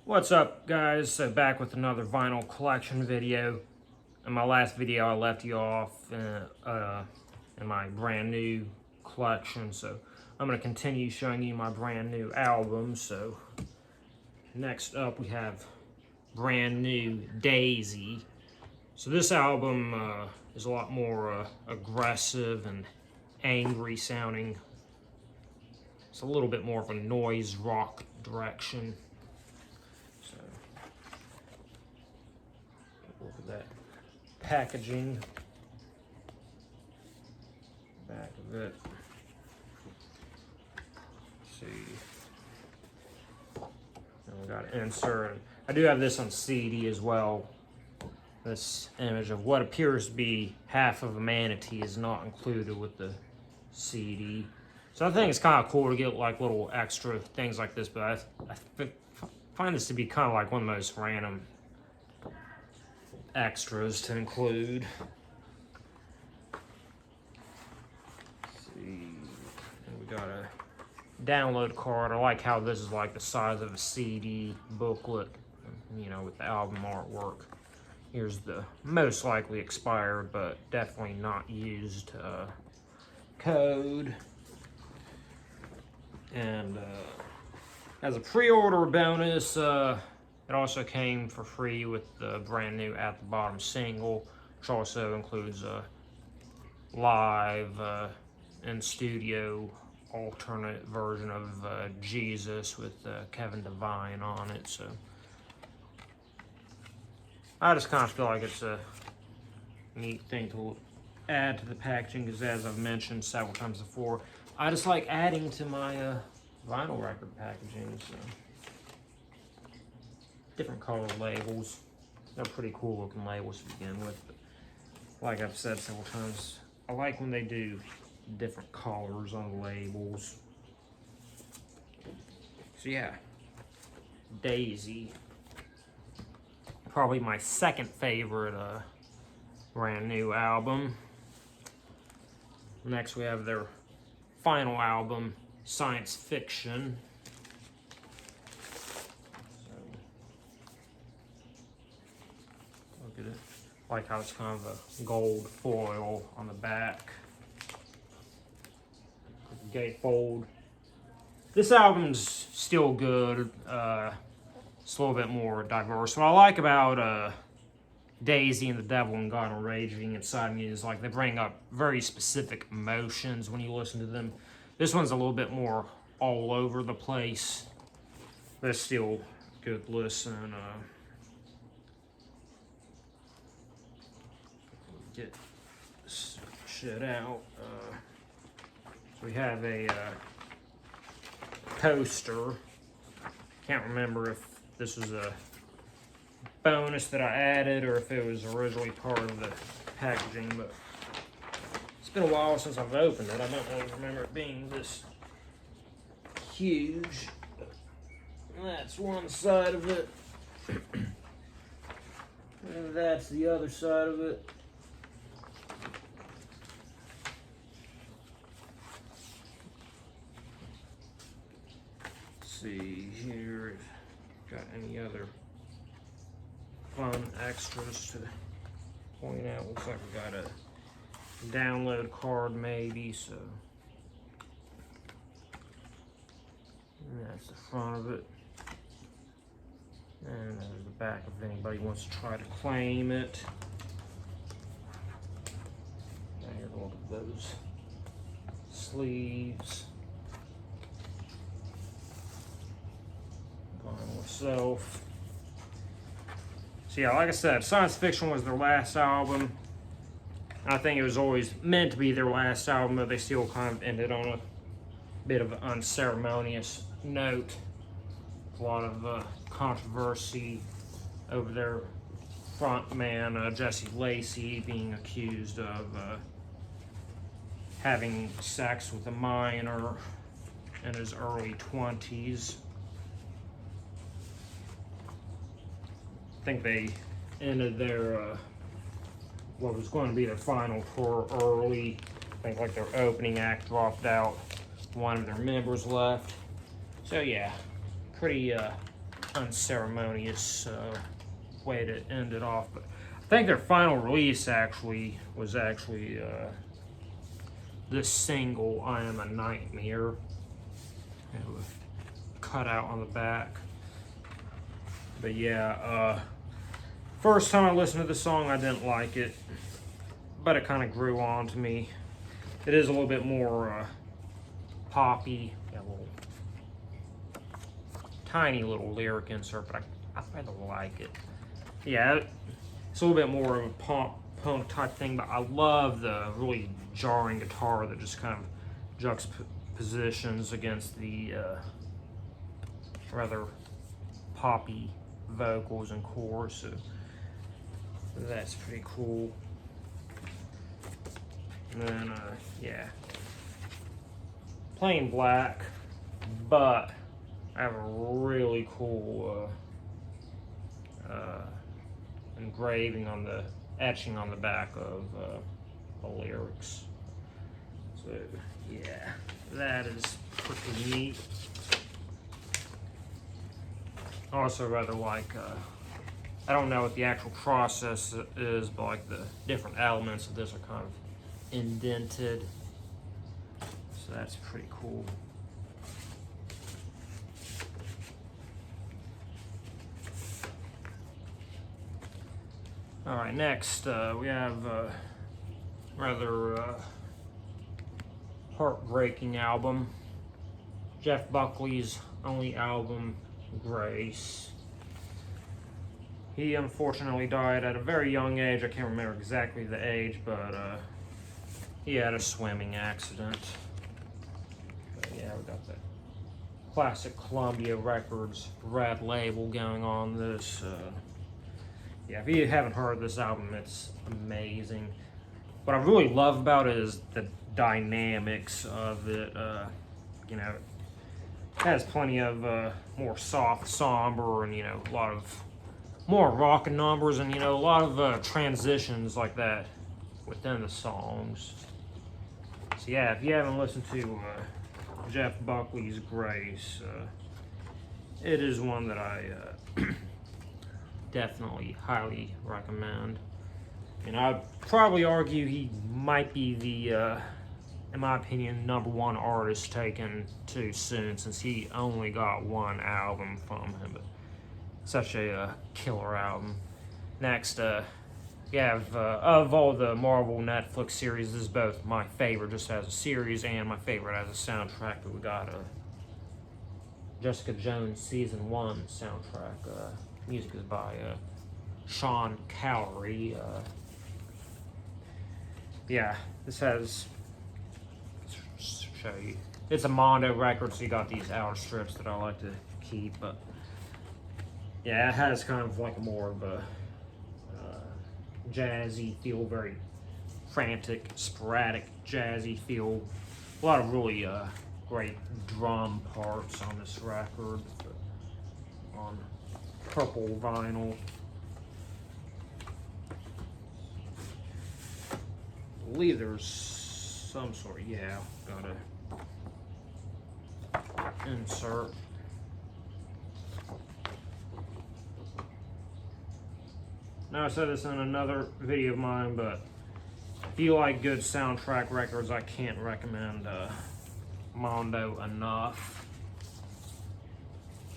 What's up, guys? So back with another vinyl collection video. In my last video I left you off in my brand new collection, so I'm going to continue showing you my brand new album. So next up we have brand new Daisy. So this album is a lot more aggressive and angry sounding. It's a little bit more of a noise rock direction. So look at that packaging, back of it. Let's see, and we got an insert. I do have this on CD as well. This image of what appears to be half of a manatee is not included with the CD. So I think it's kind of cool to get like little extra things like this, but I find this to be kind of like one of the most random extras to include. Let's see, and we got a download card. I like how this is like the size of a CD booklet, you know, with the album artwork. Here's the most likely expired, but definitely not used code. And as a pre-order bonus, it also came for free with the brand new At the Bottom single, which also includes a live in-studio alternate version of Jesus with Kevin Devine on it. So I just kind of feel like it's a neat thing to add to the packaging, because as I've mentioned several times before, I just like adding to my vinyl record packaging. So different color labels. They're pretty cool looking labels to begin with, but like I've said several times, I like when they do different colors on the labels. So yeah, Daisy. Probably my second favorite brand new album. Next we have their final album, Science Fiction. So, look at it. I like how it's kind of a gold foil on the back. Gatefold. This album's still good. It's a little bit more diverse. What I like about Daisy and the Devil and God and Raging Inside Me is like they bring up very specific emotions when you listen to them. This one's a little bit more all over the place, but it's still good listen. Get this shit out. So we have a poster. Can't remember if this was a bonus that I added or if it was originally part of the packaging, but it's been a while since I've opened it. I don't really remember it being this huge. That's one side of it. And that's the other side of it. Let's see here. Got any other fun extras to point out? Looks like we got a download card maybe, so and that's the front of it, and there's the back if anybody wants to try to claim it. Now here, look at those sleeves. Vinyl itself. So yeah, like I said, Science Fiction was their last album. I think it was always meant to be their last album, but they still kind of ended on a bit of an unceremonious note. A lot of controversy over their frontman, Jesse Lacey, being accused of having sex with a minor in his early 20s. I think they ended their what was going to be their final tour early. I think like their opening act dropped out. One of their members left. So yeah, pretty unceremonious way to end it off. But I think their final release was this single, "I Am a Nightmare." It was cut out on the back. But yeah, first time I listened to the song, I didn't like it, but it kind of grew on to me. It is a little bit more poppy, got a little tiny little lyric insert, but I rather like it. Yeah, it's a little bit more of a punk type thing, but I love the really jarring guitar that just kind of juxtapositions against the rather poppy vocals and chorus. So that's pretty cool. And then yeah, plain black, but I have a really cool engraving on the etching on the back of the lyrics. So yeah, that is pretty neat. Also rather like, I don't know what the actual process is, but like the different elements of this are kind of indented. So that's pretty cool. All right, next we have rather heartbreaking album. Jeff Buckley's only album, Grace. He unfortunately died at a very young age. I can't remember exactly the age, but he had a swimming accident. But yeah, we got the classic Columbia Records red label going on this. Yeah, if you haven't heard this album, it's amazing. What I really love about it is the dynamics of it. You know, it has plenty of more soft, somber, and a lot of more rockin' numbers, and a lot of transitions like that within the songs. So yeah, if you haven't listened to Jeff Buckley's Grace, it is one that I definitely highly recommend. And I'd probably argue he might be the, in my opinion, #1 artist taken too soon, since he only got one album from him. But such a killer album. Next, we have, of all the Marvel Netflix series, this is both my favorite just as a series and my favorite as a soundtrack. But we got Jessica Jones Season 1 soundtrack. Music is by Sean Callery. Yeah, this has, let's show you. It's a Mondo record, so you got these outer strips that I like to keep. But yeah, it has kind of like more of a jazzy feel, very frantic, sporadic jazzy feel. A lot of really great drum parts on this record. On purple vinyl. I believe there's some sort of, yeah, gotta insert. Now, I said this in another video of mine, but if you like good soundtrack records, I can't recommend Mondo enough.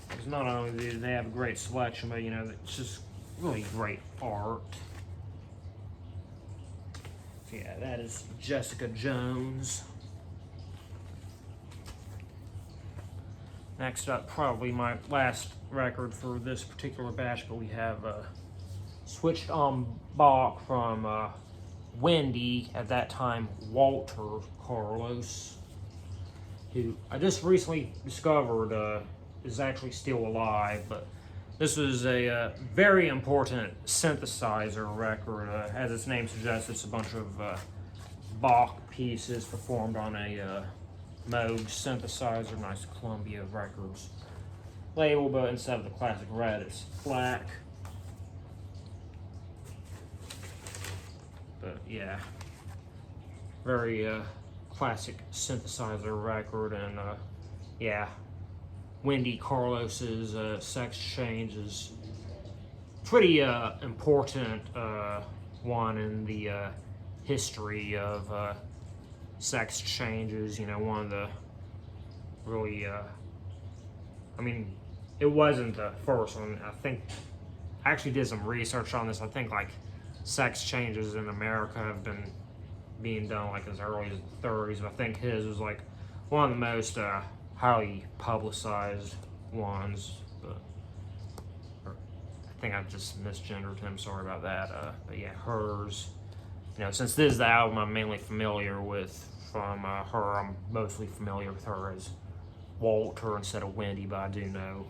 Because not only do they have a great selection, but it's just really great art. So yeah, that is Jessica Jones. Next up, probably my last record for this particular batch, but we have switched on Bach from Wendy, at that time Walter Carlos, who I just recently discovered is actually still alive. But this was a very important synthesizer record. As its name suggests, it's a bunch of Bach pieces performed on a Moog synthesizer, nice Columbia Records label, but instead of the classic red, it's black. But yeah, very classic synthesizer record, and yeah, Wendy Carlos's sex change is pretty important one in the history of sex changes. You know, one of the really, I mean, it wasn't the first one. I think I actually did some research on this. I think like sex changes in America have been being done like as early as the 30s. But I think his was like one of the most highly publicized ones. But I think I just misgendered him. Sorry about that. But yeah, hers. You know, since this is the album I'm mainly familiar with from her, I'm mostly familiar with her as Walter instead of Wendy, but I do know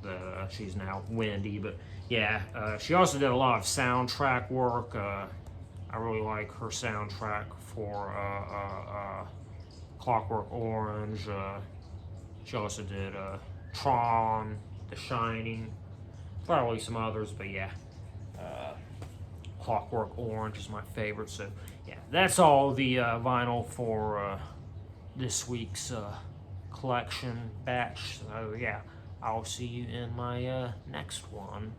that she's now Wendy. But yeah, she also did a lot of soundtrack work. I really like her soundtrack for Clockwork Orange. She also did Tron, The Shining, probably some others, but yeah. Clockwork Orange is my favorite. So yeah, that's all the vinyl for this week's collection batch. So yeah, I'll see you in my next one.